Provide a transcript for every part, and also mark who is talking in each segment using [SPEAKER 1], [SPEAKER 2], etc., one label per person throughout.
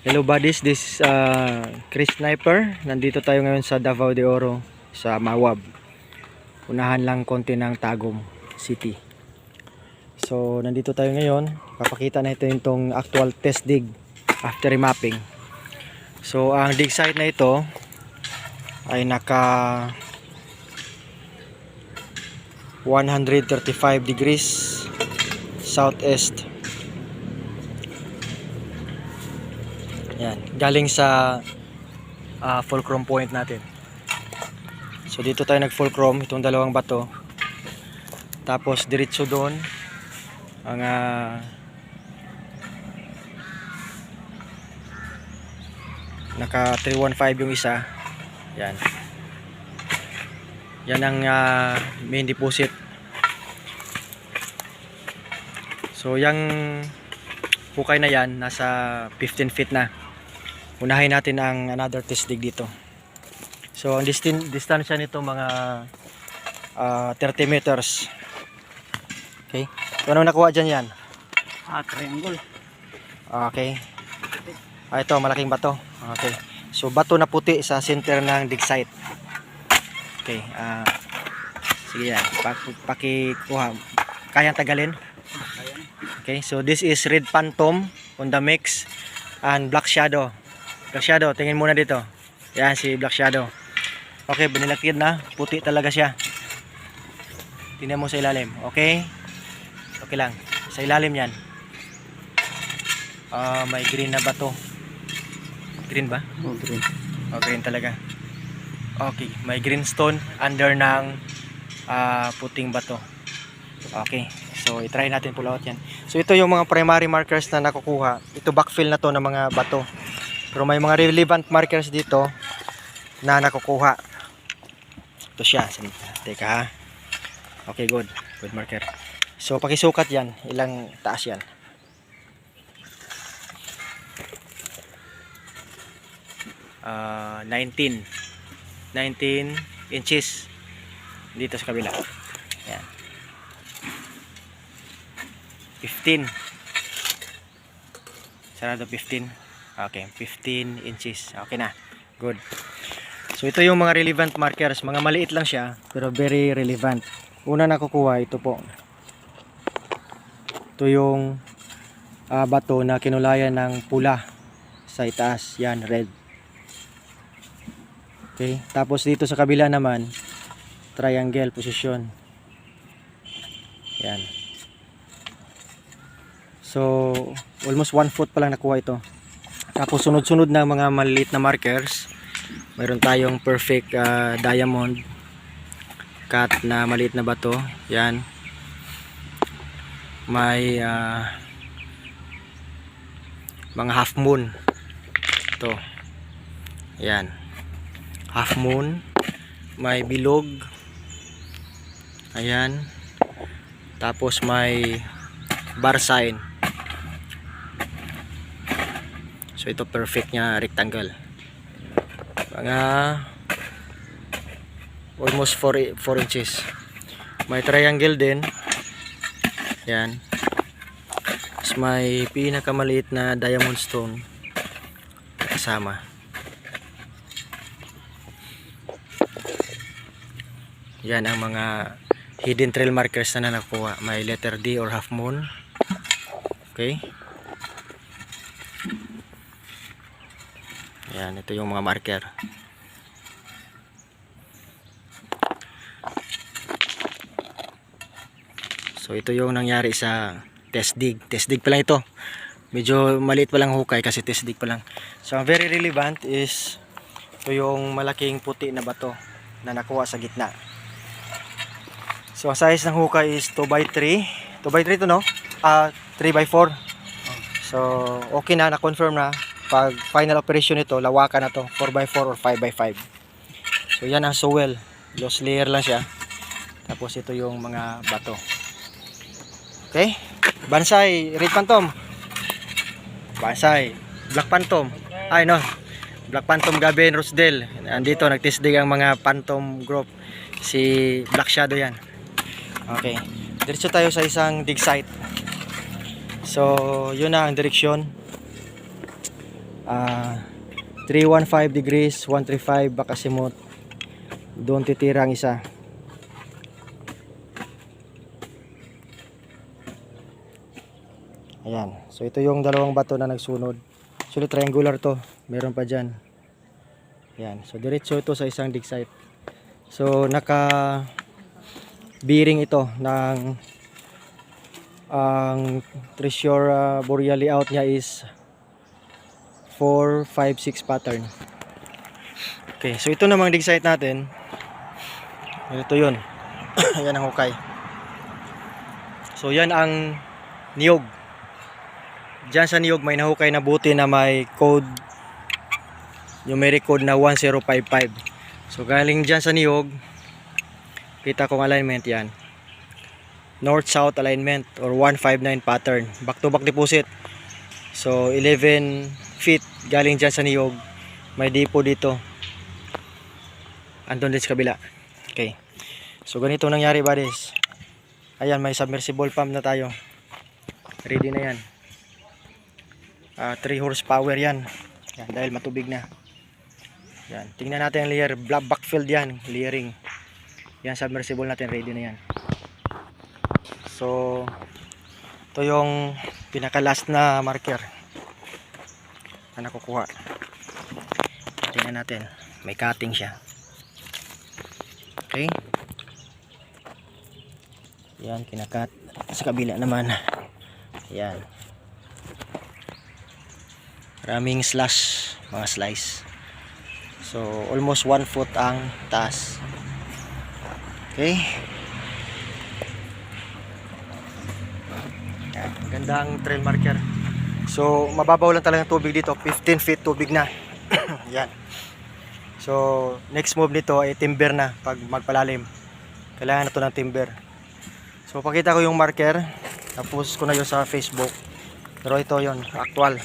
[SPEAKER 1] Hello buddies, this is Chris Sniper. Nandito tayo ngayon sa Davao de Oro, sa Mawab. Unahan lang konti ng Tagum City. So nandito tayo ngayon. Papakita natin itong actual test dig after remapping. So ang dig site na ito ay naka 135 degrees southeast. Yan, galing sa fulcrum point natin. So dito tayo nag fulcrum itong dalawang bato. Tapos diretso doon ang naka 315 yung isa. Yan. Yan ang main deposit. So yung hukay na yan nasa 15 feet na. Unahin natin ang another test dig dito. So ang distansya nito mga 30 meters. Okay. So ano nakuha dyan yan?
[SPEAKER 2] Triangle.
[SPEAKER 1] Okay. Ito malaking bato. Okay. So bato na puti sa center ng dig site. Okay. Sige yan. Pakikuha. Kayang tagalin? Okay. So this is red phantom on the mix and black shadow. Black shadow, tingin muna dito. Yan si black shadow. Okay, binilakid na. Puti talaga siya. Tingnan mo sa ilalim. Okay? Okay lang. Sa ilalim yan. May green na bato. Green ba?
[SPEAKER 2] Oh, green.
[SPEAKER 1] Oh, green talaga. Okay, may green stone under ng puting bato. Okay. So, i-try natin pull out yan. So, ito yung mga primary markers na nakukuha. Ito backfill na to ng mga bato. Pero may mga relevant markers dito na nakukuha. Ito siya. Teka ha. Okay, good. Good marker. So, pakisukat yan. Ilang taas yan. Uh, 19 inches dito sa kabila. Yan. 15. Sarado 15. Okay, 15 inches. Okay na. Good. So ito yung mga relevant markers. Mga maliit lang siya pero very relevant. Una nakukuha ito po. Ito yung bato na kinulayan ng pula sa itaas. Yan, red. Okay. Tapos dito sa kabila naman triangle position. Yan. So almost 1 foot pa lang nakuha ito. Tapos sunod-sunod na mga maliliit na markers. Mayroon tayong perfect diamond cut na maliit na bato. Yan. May mga half moon. Ito. Yan. Half moon. May bilog. Ayan. Tapos may bar sign. So ito perfect nya rectangle. Mga almost 4 inches. May triangle din. Yan. Tapos may pinakamaliit na diamond stone kasama. Yan ang mga hidden trail markers na nakuha. May letter D or half moon. Okay. Yan, ito yung mga marker. So ito yung nangyari sa test dig. Test dig pa lang ito. Medyo maliit pa lang hukay kasi test dig pa lang. So ang very relevant is ito yung malaking puti na bato na nakuha sa gitna. So ang size ng hukay is 2x3. 2x3 to no? 3x4. So okay na, na-confirm na. Pag final operation nito, lawakan na to, 4x4 or 5x5. So yan ang sowel, loose layer lang siya. Tapos ito yung mga bato. Okay, Bansai, red phantom. Bansai, black phantom. Ay no, black phantom Gavin Rosdell. Andito nagtest dig ang mga phantom group. Si black shadow yan. Okay, diretso tayo sa isang dig site. So yun na ang direksyon. ah 315 degrees, 135 bakasimot. Doon titira ang isa. Ayan. So ito yung dalawang bato na nagsunod. Actually triangular to. Meron pa dyan. Ayan. So diretso ito sa isang dig site. So naka bearing ito ng ang treasure boreal layout niya is 4, 5, 6 pattern. Okay. So ito namang dig site natin. Ito yun. Ayan ang hukay. So yan ang niyog. Diyan sa niyog may nahukay na buti na may code, numeric code na 1055. So galing diyan sa niyog, kita kong alignment yan. North-south alignment or 159 pattern. Back to back deposit. So 11 feet galing diyan sa niyog. May depot dito. Andun din sa kabila. Okay. So ganito nangyari buddies. Ayan, may submersible pump na tayo. Ready na yan. 3 horsepower yan. Yan, dahil matubig na. Yan, tingnan natin ang layer, backfield yan, layering. Yan, submersible natin, ready na yan. So ito yung pinaka last na marker na nakukuha. Tingnan natin, may cutting siya. Okay. Yan, kinakat. Sa kabila naman. Yan. Maraming slash, mga slice. So almost 1 foot ang taas. Okay. Yan, gandang trail marker. So mababaw lang talaga tubig dito, 15 feet tubig na. Yan. So next move nito ay timber na pag magpalalim. Kailangan na ito ng timber. So pakita ko yung marker. Tapos ko na yun sa Facebook. Pero ito yon actual.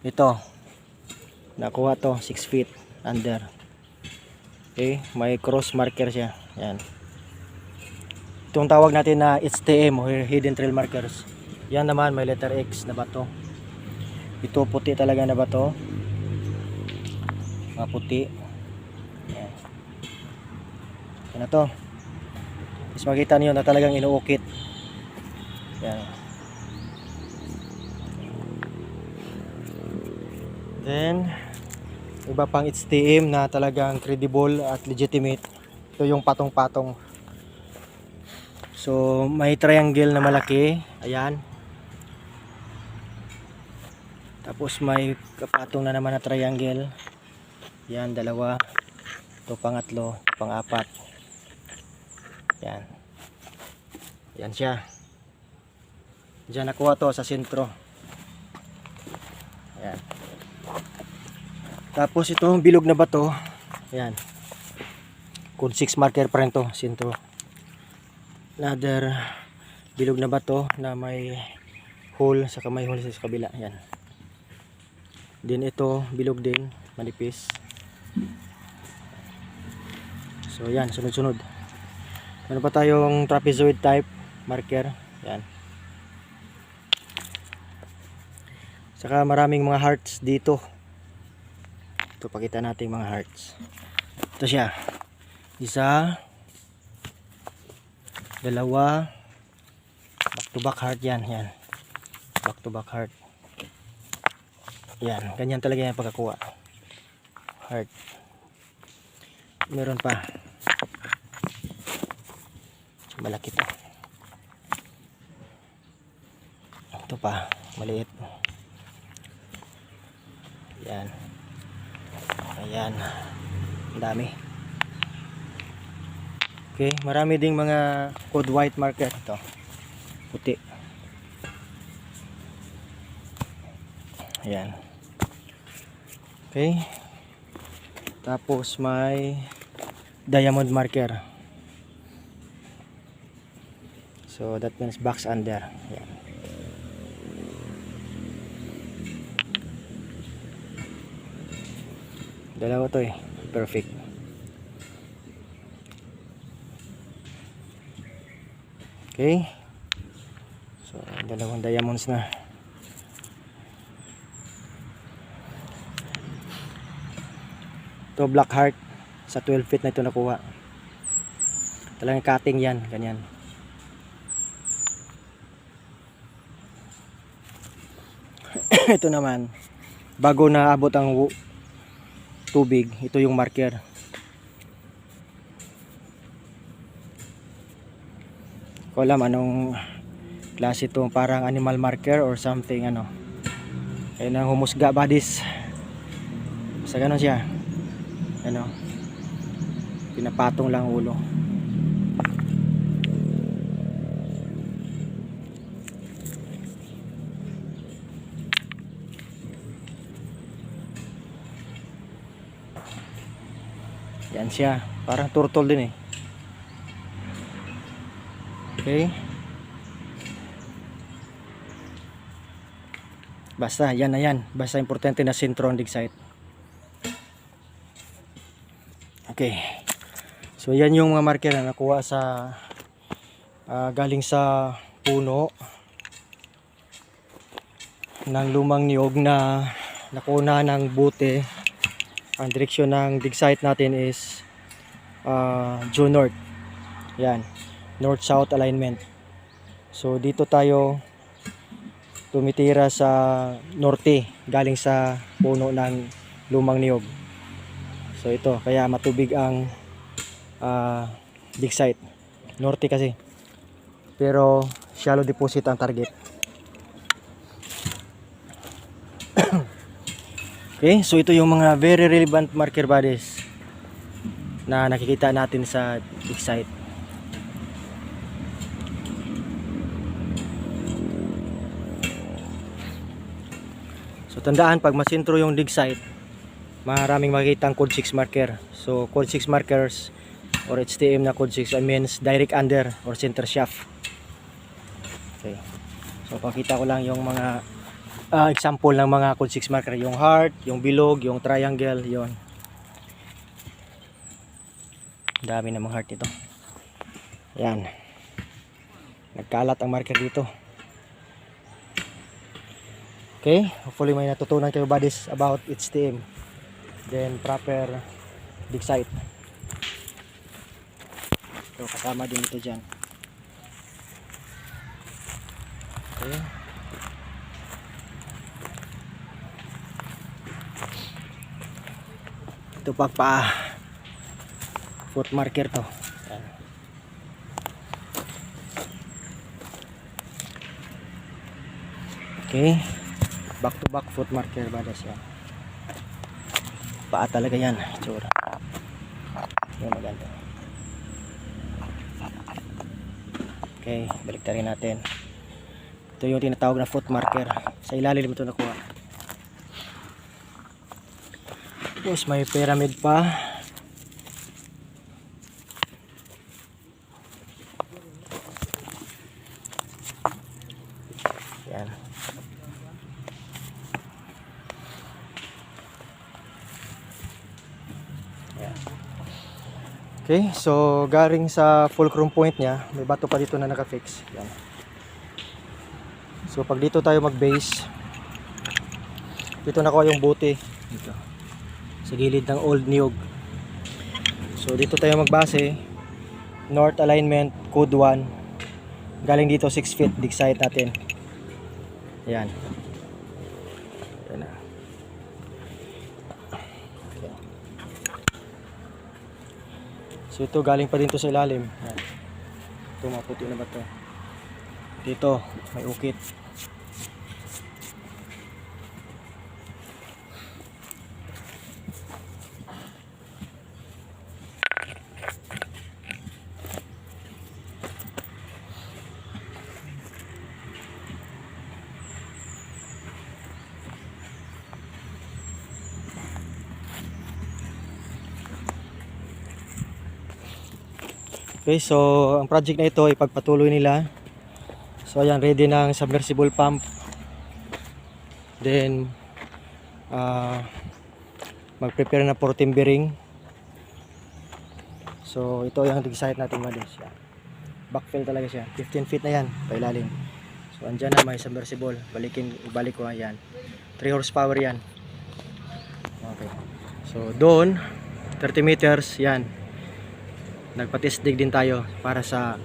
[SPEAKER 1] Ito nakuha to 6 feet under. Okay, may cross marker siya. Yan. Itong tawag natin na HTM o hidden trail markers. Yan naman may letter X na bato. Ito puti talaga na bato. Puti. Yan. Yan na to. Mas makita niyo na talagang inuukit. Yan. Then iba pang HTM na talagang credible at legitimate. Ito yung patong-patong. So may triangle na malaki. Ayan. Tapos may kapatong na naman na triangle. Yan, dalawa. Ito pangatlo, pang-apat. Yan. Yan siya. Diyan nakuha to sa sentro. Ayan. Tapos itong bilog na bato. Ayan. Kung 6 marker pa rin to, sentro. Another bilog na bato na may hole, saka may hole sa kabila. Ayan. Din ito, bilog din, manipis. So yan, sunod-sunod. Meron pa tayong trapezoid type marker. Yan. Saka maraming mga hearts dito. Ito, pakita natin mga hearts. Ito siya. Isa, dalawa, back to back heart yan. Yan. Back to back heart. Yan, ganyan talaga yung pagkakuha. Heart. Meron pa. Malaki to. Ito pa, maliit. Yan. Ayan. Ang dami. Okay, marami ding mga code white marker ito. Puti. Ayan. Okay. Tapos may diamond marker. So that means box under. Ayan. Dalawa to eh. Perfect. Okay. So dalawang diamonds na. Ito black heart. Sa 12 feet na ito nakuha. Talagang cutting yan. Ganyan. Ito naman. Bago na abot ang tubig. Ito yung marker. Ko alam anong klase ito, parang animal marker or something ano. Ayun ang humusga buddies. Basta ganun siya. Ano. Pinapatong lang ulo. Yan siya. Parang turtle din eh. Okay. Basta yan na yan. Basta importante na sentro ang dig site. Okay. So yan yung mga marker na nakuha sa galing sa puno ng lumang niyog na nakuna ng bote. Ang direksyon ng dig site natin is due north. Yan. North-south alignment. So dito tayo tumitira sa norte galing sa puno ng lumang niyog. So ito kaya matubig ang dig site. Norte kasi. Pero shallow deposit ang target. Okay, so ito yung mga very relevant marker bodies na nakikita natin sa dig site. So tandaan, pag masentro yung dig site, maraming makikita ang code 6 marker. So code 6 markers or HTM na code 6 means direct under or center shaft. Okay. So pakita ko lang yung mga example ng mga code 6 marker, yung heart, yung bilog, yung triangle, yon. Dami namang heart ito. Yan. Nagkalat ang marker dito. Okay, hopefully may natutunan kayo buddies about HTM. Then proper dig site. So kasama din ito dyan. Okay. Ito pa foot marker to. Yan. Okay. Back to back foot marker badas yan. Paa talaga yan. Tsura. Yung maganda. Okay, balik rin natin. Ito yung tinatawag na foot marker. Sa ilalim ito nakuha. Tapos may pyramid pa. Yan. Okay, so galing sa fulcrum point niya, may bato pa dito na naka-fix. Yan. So pag dito tayo mag-base, dito nakuha yung bote dito sa gilid ng old niyog. So dito tayo magbase, north alignment, code 1. Galing dito 6 feet dig site natin. Yan. Yan na. So ito galing pa dito sa ilalim. Yan. Ito maputi na ba ito? Dito may ukit. Okay, so ang project na ito ipagpatuloy nila. So ayan, ready ng submersible pump. Then mag-prepare na for timbering. So ito yung dig site natin madis. Backfill talaga siya. 15 feet na yan, pailalim. So andyan na may submersible. Balik ko yan. 3 horsepower yan. Okay. So doon 30 meters, yan. Nagpa-testing din tayo para sa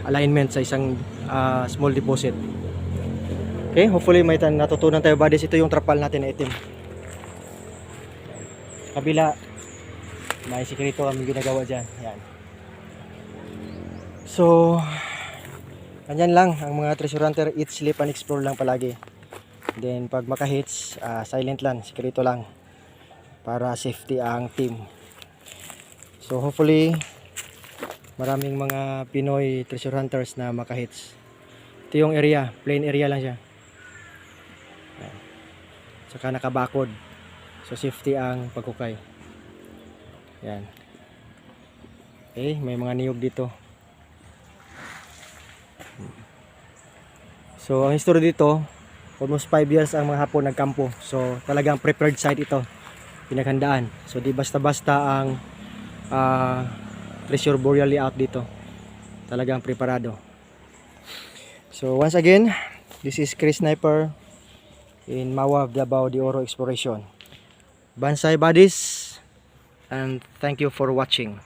[SPEAKER 1] alignment sa isang small deposit. Okay, hopefully may natutunan tayo buddies. Ito yung trapal natin na itim. Kabila, may sikreto kami ginagawa dyan. Yan. So, ganyan lang ang mga treasure hunter, eat, sleep, and explore lang palagi. Then pag maka-hits, silent lang, sikreto lang para safety ang team. So hopefully maraming mga Pinoy treasure hunters na maka-hits. Ito yung area, plain area lang siya. Saka nakabakod. So safety ang pagkukay. Yan. Okay, may mga niyog dito. So ang history dito, almost 5 years ang mga Hapon nagkampo. So talagang prepared site ito, pinaghandaan. So di basta-basta ang treasure burial layout dito. Talagang preparado. So once again, this is Chris Sniper in Mawa, Davao de Oro Exploration. Bansay buddies, and thank you for watching.